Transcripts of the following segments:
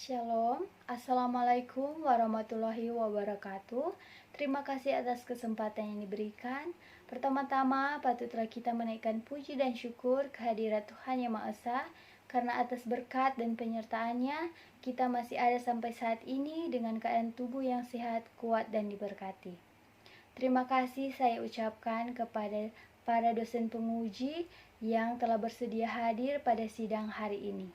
Shalom, Assalamualaikum warahmatullahi wabarakatuh. Terima kasih atas kesempatan yang diberikan. Pertama-tama, patutlah kita menaikkan puji dan syukur kehadirat Tuhan Yang Maha Esa, karena atas berkat dan penyertaannya, kita masih ada sampai saat ini dengan keadaan tubuh yang sehat, kuat, dan diberkati. Terima kasih saya ucapkan kepada para dosen penguji yang telah bersedia hadir pada sidang hari ini.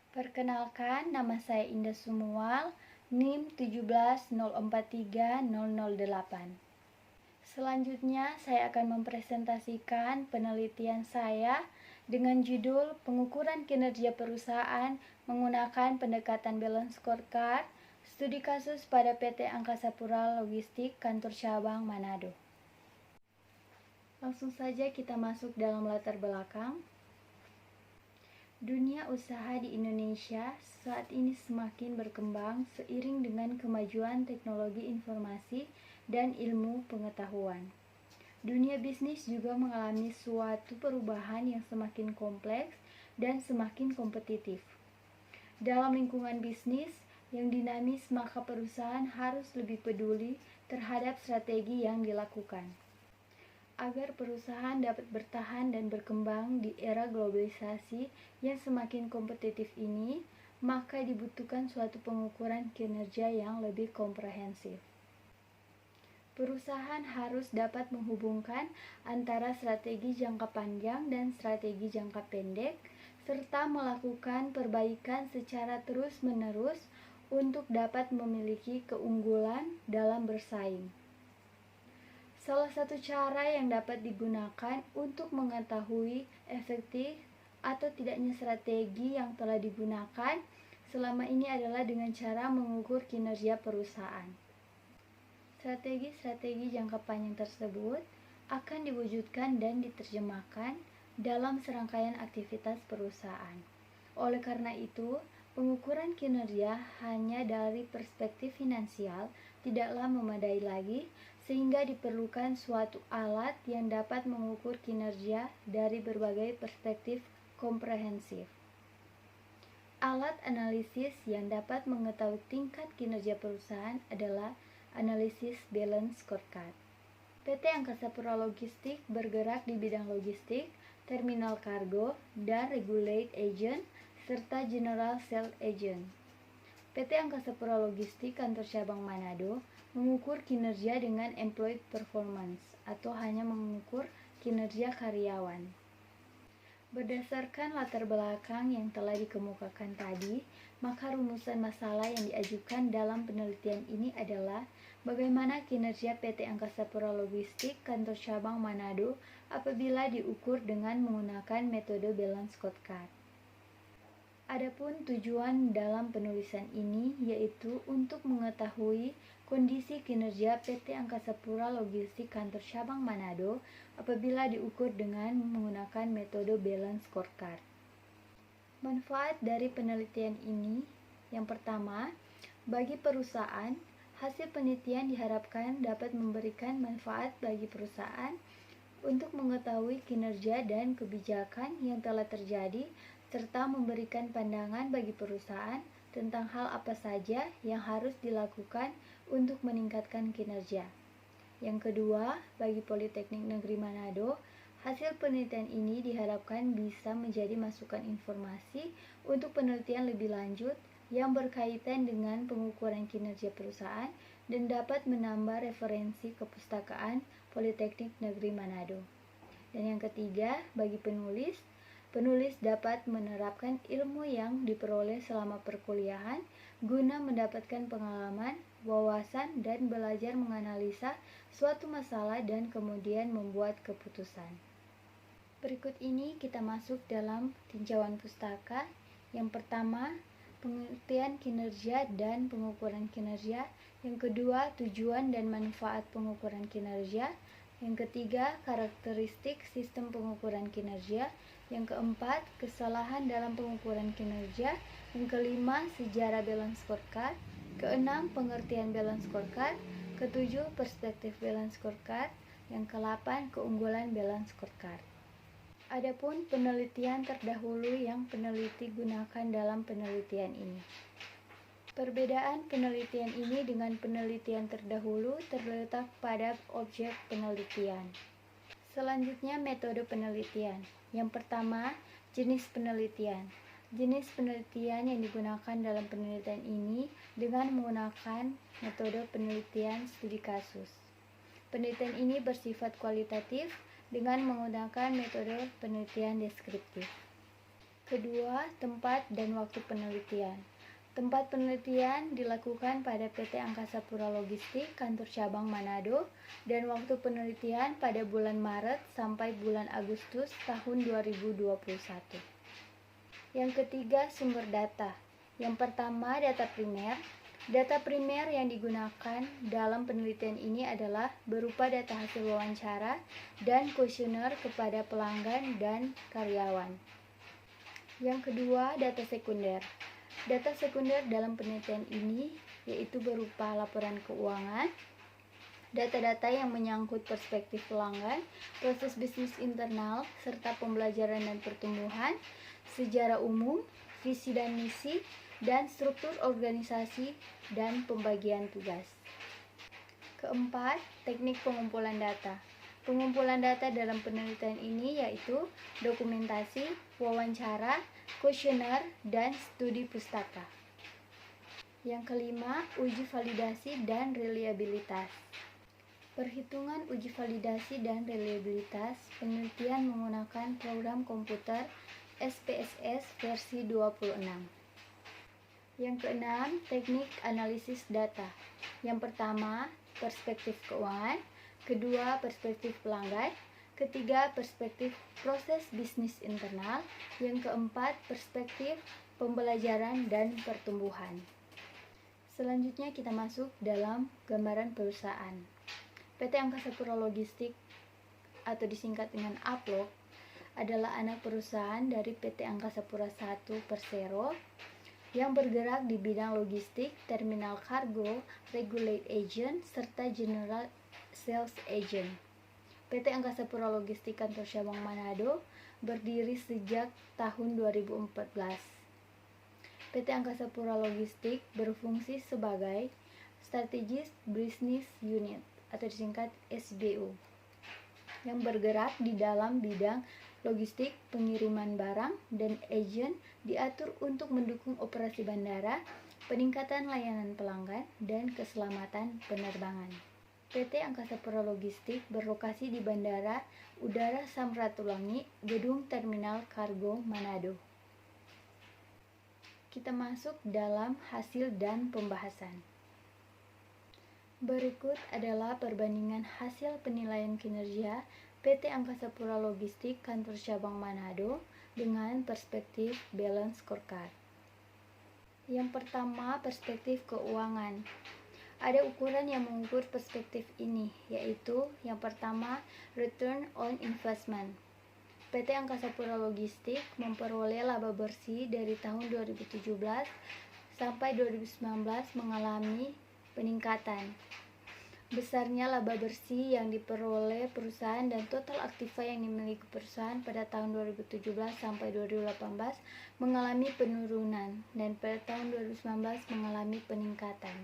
Perkenalkan, nama saya Indah Sumual, NIM 170430008. Selanjutnya, saya akan mempresentasikan penelitian saya dengan judul Pengukuran Kinerja Perusahaan Menggunakan Pendekatan Balance Scorecard, Studi Kasus pada PT Angkasa Pura Logistik Kantor Cabang Manado. Langsung saja kita masuk dalam latar belakang. Dunia usaha di Indonesia saat ini semakin berkembang seiring dengan kemajuan teknologi informasi dan ilmu pengetahuan. Dunia bisnis juga mengalami suatu perubahan yang semakin kompleks dan semakin kompetitif. Dalam lingkungan bisnis yang dinamis, maka perusahaan harus lebih peduli terhadap strategi yang dilakukan. Agar perusahaan dapat bertahan dan berkembang di era globalisasi yang semakin kompetitif ini, maka dibutuhkan suatu pengukuran kinerja yang lebih komprehensif. Perusahaan harus dapat menghubungkan antara strategi jangka panjang dan strategi jangka pendek, serta melakukan perbaikan secara terus-menerus untuk dapat memiliki keunggulan dalam bersaing. Salah satu cara yang dapat digunakan untuk mengetahui efektif atau tidaknya strategi yang telah digunakan selama ini adalah dengan cara mengukur kinerja perusahaan. Strategi-strategi jangka panjang tersebut akan diwujudkan dan diterjemahkan dalam serangkaian aktivitas perusahaan. Oleh karena itu, pengukuran kinerja hanya dari perspektif finansial tidaklah memadai lagi, sehingga diperlukan suatu alat yang dapat mengukur kinerja dari berbagai perspektif komprehensif. Alat analisis yang dapat mengetahui tingkat kinerja perusahaan adalah analisis balance scorecard. PT Angkasa Pura Logistik bergerak di bidang logistik, terminal kargo, dan regulate agent, serta general sales agent. PT Angkasa Pura Logistik Kantor Cabang Manado mengukur kinerja dengan employee performance atau hanya mengukur kinerja karyawan. Berdasarkan latar belakang yang telah dikemukakan tadi, maka rumusan masalah yang diajukan dalam penelitian ini adalah bagaimana kinerja PT Angkasa Pura Logistik Kantor Cabang Manado apabila diukur dengan menggunakan metode balance scorecard. Adapun tujuan dalam penulisan ini yaitu untuk mengetahui kondisi kinerja PT Angkasa Pura Logistik Kantor Cabang Manado apabila diukur dengan menggunakan metode balance scorecard. Manfaat dari penelitian ini, yang pertama, bagi perusahaan, hasil penelitian diharapkan dapat memberikan manfaat bagi perusahaan untuk mengetahui kinerja dan kebijakan yang telah terjadi, serta memberikan pandangan bagi perusahaan tentang hal apa saja yang harus dilakukan untuk meningkatkan kinerja. Yang kedua, bagi Politeknik Negeri Manado, hasil penelitian ini diharapkan bisa menjadi masukan informasi untuk penelitian lebih lanjut yang berkaitan dengan pengukuran kinerja perusahaan dan dapat menambah referensi kepustakaan Politeknik Negeri Manado. Dan yang ketiga, bagi penulis dapat menerapkan ilmu yang diperoleh selama perkuliahan guna mendapatkan pengalaman, wawasan, dan belajar menganalisa suatu masalah dan kemudian membuat keputusan. Berikut ini kita masuk dalam tinjauan pustaka. Yang pertama, pengertian kinerja dan pengukuran kinerja. Yang kedua, tujuan dan manfaat pengukuran kinerja. Yang ketiga, karakteristik sistem pengukuran kinerja. Yang keempat, kesalahan dalam pengukuran kinerja. Yang kelima, sejarah balance scorecard. Keenam, pengertian balance scorecard. Ketujuh, perspektif balance scorecard. Yang kedelapan, keunggulan balance scorecard. Adapun penelitian terdahulu yang peneliti gunakan dalam penelitian ini. Perbedaan penelitian ini dengan penelitian terdahulu terletak pada objek penelitian. Selanjutnya, metode penelitian. Yang pertama, jenis penelitian. Jenis penelitian yang digunakan dalam penelitian ini dengan menggunakan metode penelitian studi kasus. Penelitian ini bersifat kualitatif dengan menggunakan metode penelitian deskriptif. Kedua, tempat dan waktu penelitian. Tempat penelitian dilakukan pada PT Angkasa Pura Logistik kantor cabang Manado dan waktu penelitian pada bulan Maret sampai bulan Agustus tahun 2021. Yang ketiga, sumber data. Yang pertama, data primer. Data primer yang digunakan dalam penelitian ini adalah berupa data hasil wawancara dan kuesioner kepada pelanggan dan karyawan. Yang kedua, data sekunder. Data sekunder dalam penelitian ini yaitu berupa laporan keuangan, data-data yang menyangkut perspektif pelanggan, proses bisnis internal, serta pembelajaran dan pertumbuhan, sejarah umum, visi dan misi, dan struktur organisasi dan pembagian tugas. Keempat, teknik pengumpulan data. Pengumpulan data dalam penelitian ini yaitu dokumentasi, wawancara, kuesioner, dan studi pustaka. Yang kelima, uji validasi dan reliabilitas. Perhitungan uji validasi dan reliabilitas penelitian menggunakan program komputer SPSS versi 26. Yang keenam, teknik analisis data. Yang pertama, perspektif keuangan. Kedua, perspektif pelanggan. Ketiga, perspektif proses bisnis internal. Yang keempat, perspektif pembelajaran dan pertumbuhan. Selanjutnya kita masuk dalam gambaran perusahaan. PT Angkasa Pura Logistik atau disingkat dengan APLOG adalah anak perusahaan dari PT Angkasa Pura I Persero yang bergerak di bidang logistik, terminal kargo, regulate agent, serta general sales agent. PT Angkasa Pura Logistik kantor cabang Manado berdiri sejak tahun 2014. PT Angkasa Pura Logistik berfungsi sebagai Strategic Business Unit atau disingkat SBU yang bergerak di dalam bidang logistik, pengiriman barang, dan agen diatur untuk mendukung operasi bandara, peningkatan layanan pelanggan, dan keselamatan penerbangan. PT Angkasa Pura Logistik berlokasi di Bandara Udara Samratulangi, Gedung Terminal Kargo Manado. Kita masuk dalam hasil dan pembahasan. Berikut adalah perbandingan hasil penilaian kinerja PT Angkasa Pura Logistik kantor cabang Manado dengan perspektif balance scorecard. Yang pertama, perspektif keuangan. Ada ukuran yang mengukur perspektif ini, yaitu yang pertama, return on investment. PT Angkasa Pura Logistik memperoleh laba bersih dari tahun 2017 sampai 2019 mengalami peningkatan. Besarnya laba bersih yang diperoleh perusahaan dan total aktiva yang dimiliki perusahaan pada tahun 2017 sampai 2018 mengalami penurunan dan pada tahun 2019 mengalami peningkatan.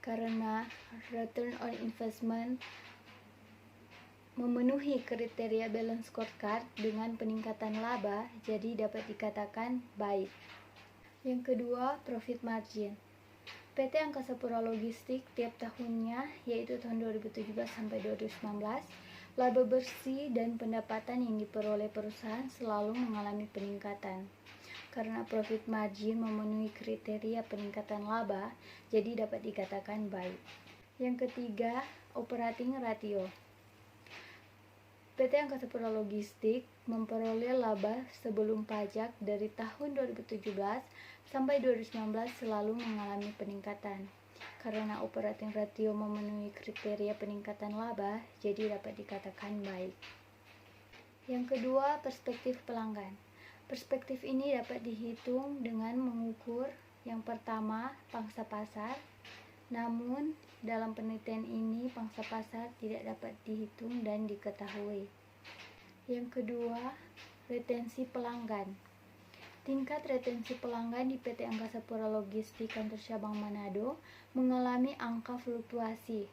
Karena return on investment memenuhi kriteria balance scorecard dengan peningkatan laba, jadi dapat dikatakan baik. Yang kedua, profit margin. PT Angkasa Pura Logistik tiap tahunnya, yaitu tahun 2017 sampai 2019, laba bersih dan pendapatan yang diperoleh perusahaan selalu mengalami peningkatan. Karena profit margin memenuhi kriteria peningkatan laba, jadi dapat dikatakan baik. Yang ketiga, operating ratio. PT Angkasa Pura Logistik memperoleh laba sebelum pajak dari tahun 2017 sampai 2019 selalu mengalami peningkatan. Karena operating ratio memenuhi kriteria peningkatan laba, jadi dapat dikatakan baik. Yang kedua, perspektif pelanggan. Perspektif ini dapat dihitung dengan mengukur yang pertama, pangsa pasar. Namun, dalam penelitian ini pangsa pasar tidak dapat dihitung dan diketahui. Yang kedua, retensi pelanggan. Tingkat retensi pelanggan di PT Angkasa Pura Logistik Kantor Cabang Manado mengalami angka fluktuasi.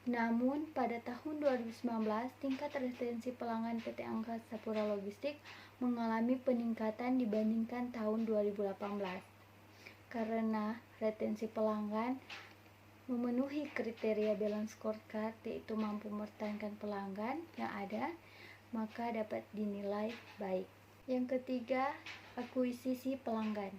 Namun, pada tahun 2019, tingkat retensi pelanggan PT Angkasa Pura Logistik mengalami peningkatan dibandingkan tahun 2018. Karena retensi pelanggan memenuhi kriteria balance scorecard, yaitu mampu mempertahankan pelanggan yang ada, maka dapat dinilai baik. Yang ketiga, akuisisi pelanggan.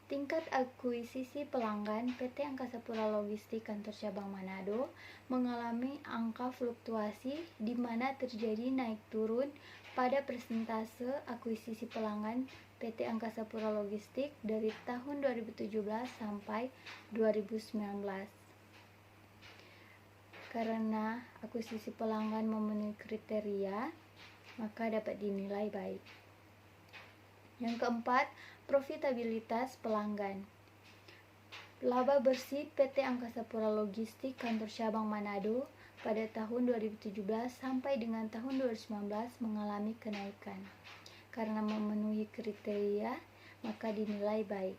Tingkat akuisisi pelanggan PT Angkasa Pura Logistik Kantor Cabang Manado mengalami angka fluktuasi di mana terjadi naik turun pada persentase akuisisi pelanggan PT Angkasa Pura Logistik dari tahun 2017 sampai 2019. Karena akuisisi pelanggan memenuhi kriteria, maka dapat dinilai baik. Yang keempat, profitabilitas pelanggan. Laba bersih PT Angkasa Pura Logistik Kantor Cabang Manado pada tahun 2017 sampai dengan tahun 2019 mengalami kenaikan. Karena memenuhi kriteria, maka dinilai baik.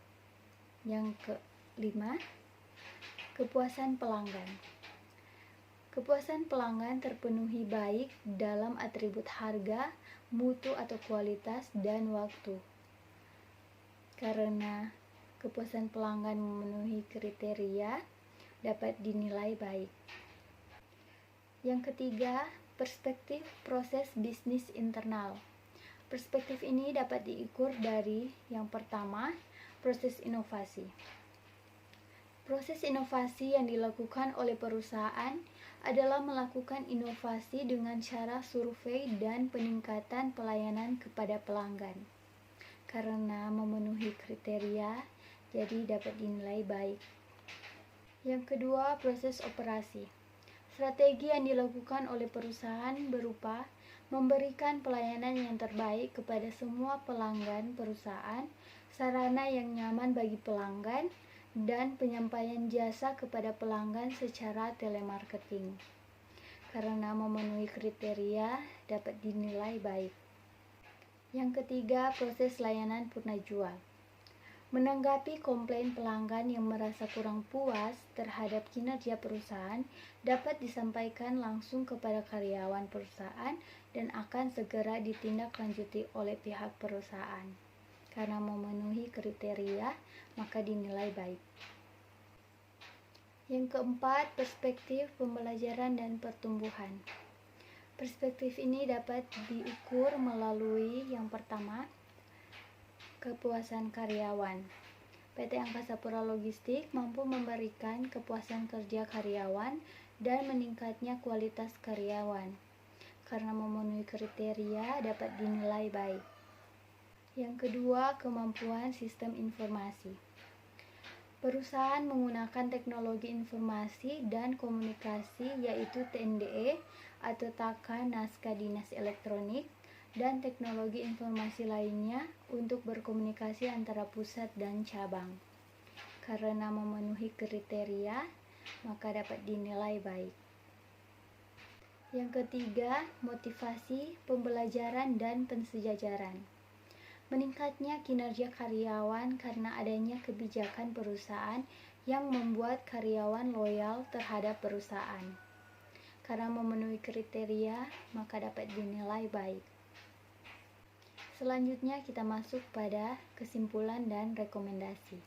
Yang kelima, kepuasan pelanggan. Kepuasan pelanggan terpenuhi baik dalam atribut harga, mutu atau kualitas, dan waktu. Karena kepuasan pelanggan memenuhi kriteria, dapat dinilai baik. Yang ketiga, perspektif proses bisnis internal. Perspektif ini dapat diukur dari yang pertama, proses inovasi. Proses inovasi yang dilakukan oleh perusahaan adalah melakukan inovasi dengan cara survei dan peningkatan pelayanan kepada pelanggan. Karena memenuhi kriteria, jadi dapat dinilai baik. Yang kedua, proses operasi. Strategi yang dilakukan oleh perusahaan berupa memberikan pelayanan yang terbaik kepada semua pelanggan perusahaan, sarana yang nyaman bagi pelanggan, dan penyampaian jasa kepada pelanggan secara telemarketing. Karena memenuhi kriteria, dapat dinilai baik. Yang ketiga, proses layanan purna jual. Menanggapi komplain pelanggan yang merasa kurang puas terhadap kinerja perusahaan dapat disampaikan langsung kepada karyawan perusahaan dan akan segera ditindaklanjuti oleh pihak perusahaan. Karena memenuhi kriteria, maka dinilai baik. Yang keempat, perspektif pembelajaran dan pertumbuhan. Perspektif ini dapat diukur melalui yang pertama, kepuasan karyawan. PT Angkasa Pura Logistik mampu memberikan kepuasan kerja karyawan dan meningkatnya kualitas karyawan. Karena memenuhi kriteria, dapat dinilai baik. Yang kedua, kemampuan sistem informasi. Perusahaan menggunakan teknologi informasi dan komunikasi, yaitu TNDE atau Taka Naskah Dinas Elektronik, dan teknologi informasi lainnya untuk berkomunikasi antara pusat dan cabang. Karena memenuhi kriteria, maka dapat dinilai baik. Yang ketiga, motivasi pembelajaran dan pensejajaran. Meningkatnya kinerja karyawan karena adanya kebijakan perusahaan yang membuat karyawan loyal terhadap perusahaan. Karena memenuhi kriteria, maka dapat dinilai baik. Selanjutnya kita masuk pada kesimpulan dan rekomendasi.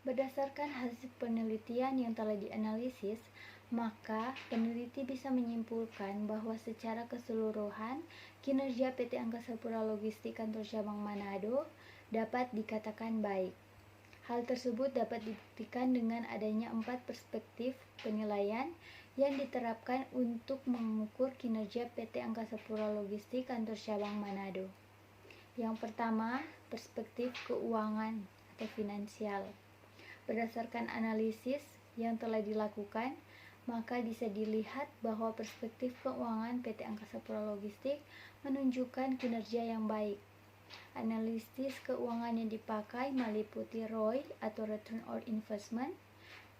Berdasarkan hasil penelitian yang telah dianalisis, maka peneliti bisa menyimpulkan bahwa secara keseluruhan kinerja PT Angkasa Pura Logistik Kantor Cabang Manado dapat dikatakan baik. Hal tersebut dapat dibuktikan dengan adanya 4 perspektif penilaian yang diterapkan untuk mengukur kinerja PT Angkasa Pura Logistik Kantor Cabang Manado. Yang pertama, perspektif keuangan atau finansial. Berdasarkan analisis yang telah dilakukan, maka bisa dilihat bahwa perspektif keuangan PT Angkasa Pura Logistik menunjukkan kinerja yang baik. Analisis keuangan yang dipakai meliputi ROI atau Return on Investment,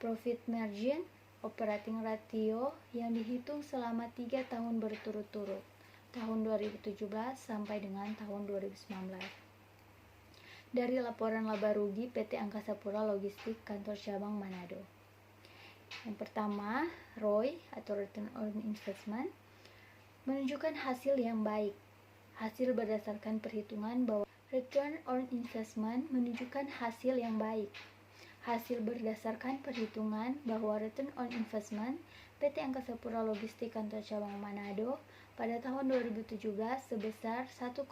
Profit Margin, Operating Ratio yang dihitung selama 3 tahun berturut-turut, tahun 2017 sampai dengan tahun 2019. Dari laporan laba rugi PT Angkasa Pura Logistik Kantor Cabang Manado. Yang pertama, ROI atau Return on Investment menunjukkan hasil yang baik. Hasil berdasarkan perhitungan bahwa Return on Investment menunjukkan hasil yang baik. Hasil berdasarkan perhitungan bahwa Return on Investment PT Angkasa Pura Logistik Kantor Cabang Manado pada tahun 2017 sebesar 1,71%,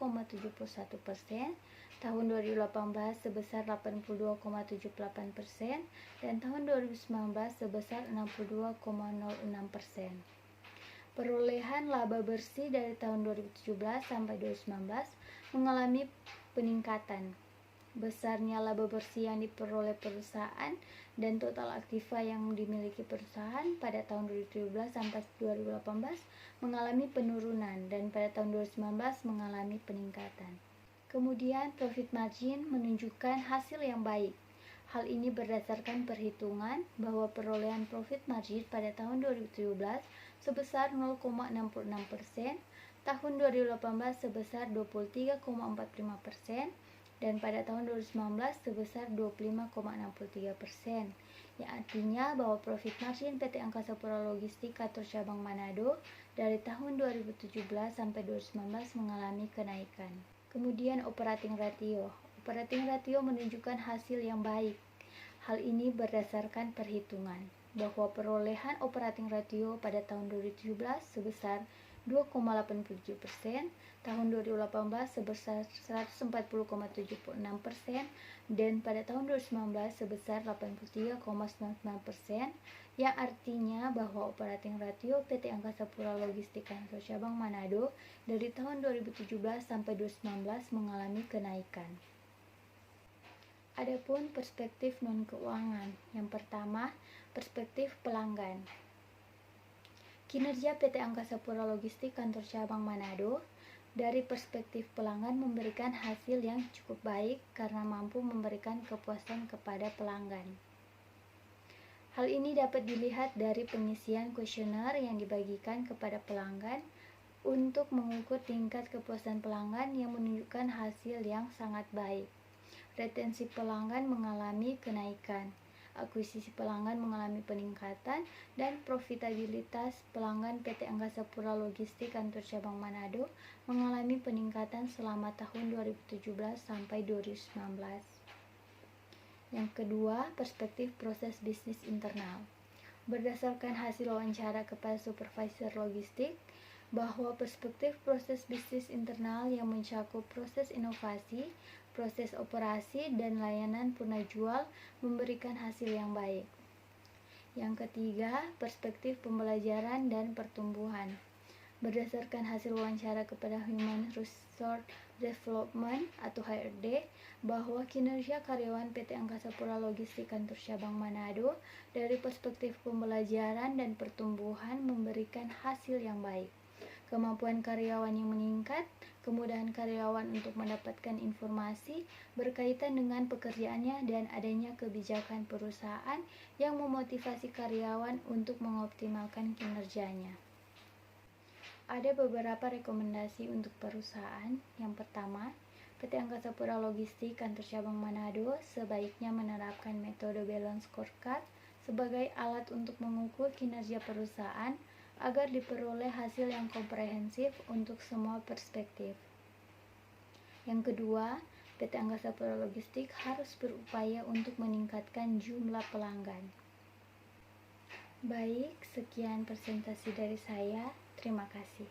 tahun 2018 sebesar 82,78%, dan tahun 2019 sebesar 62,06%. Perolehan laba bersih dari tahun 2017 sampai 2019 mengalami peningkatan. Besarnya laba bersih yang diperoleh perusahaan dan total aktiva yang dimiliki perusahaan pada tahun 2017 sampai 2018 mengalami penurunan dan pada tahun 2019 mengalami peningkatan. Kemudian profit margin menunjukkan hasil yang baik. Hal ini berdasarkan perhitungan bahwa perolehan profit margin pada tahun 2017 sebesar 0,66%, tahun 2018 sebesar 23,45%, dan pada tahun 2019 sebesar 25,63%, yang artinya bahwa profit margin PT Angkasa Pura Logistik Kantor Cabang Manado dari tahun 2017 sampai 2019 mengalami kenaikan. Kemudian operating ratio. Operating ratio menunjukkan hasil yang baik. Hal ini berdasarkan perhitungan bahwa perolehan operating ratio pada tahun 2017 sebesar 2,87%, tahun 2018 sebesar 140,76%, dan pada tahun 2019 sebesar 83,99%, yang artinya bahwa operating ratio PT Angkasa Pura Logistik Kantor Cabang Manado dari tahun 2017 sampai 2019 mengalami kenaikan. Adapun perspektif non-keuangan. Yang pertama, perspektif pelanggan. Kinerja PT Angkasa Pura Logistik Kantor Cabang Manado dari perspektif pelanggan memberikan hasil yang cukup baik karena mampu memberikan kepuasan kepada pelanggan. Hal ini dapat dilihat dari pengisian kuesioner yang dibagikan kepada pelanggan untuk mengukur tingkat kepuasan pelanggan yang menunjukkan hasil yang sangat baik. Retensi pelanggan mengalami kenaikan, akuisisi pelanggan mengalami peningkatan, dan profitabilitas pelanggan PT Angkasa Pura Logistik Kantor Cabang Manado mengalami peningkatan selama tahun 2017 sampai 2019. Yang kedua, perspektif proses bisnis internal. Berdasarkan hasil wawancara kepada supervisor logistik, bahwa perspektif proses bisnis internal yang mencakup proses inovasi, proses operasi, dan layanan jual memberikan hasil yang baik. Yang ketiga, perspektif pembelajaran dan pertumbuhan. Berdasarkan hasil wawancara kepada Human Resource Development atau HRD, bahwa kinerja karyawan PT Angkasa Pura Logistik Kantor Cabang Manado dari perspektif pembelajaran dan pertumbuhan memberikan hasil yang baik. Kemampuan karyawan yang meningkat, kemudahan karyawan untuk mendapatkan informasi berkaitan dengan pekerjaannya, dan adanya kebijakan perusahaan yang memotivasi karyawan untuk mengoptimalkan kinerjanya. Ada beberapa rekomendasi untuk perusahaan. Yang pertama, PT Angkasa Pura Logistik Kantor Cabang Manado sebaiknya menerapkan metode balance scorecard sebagai alat untuk mengukur kinerja perusahaan agar diperoleh hasil yang komprehensif untuk semua perspektif. Yang kedua, PT Angkasa Pura Logistik harus berupaya untuk meningkatkan jumlah pelanggan. Baik, sekian presentasi dari saya. Terima kasih.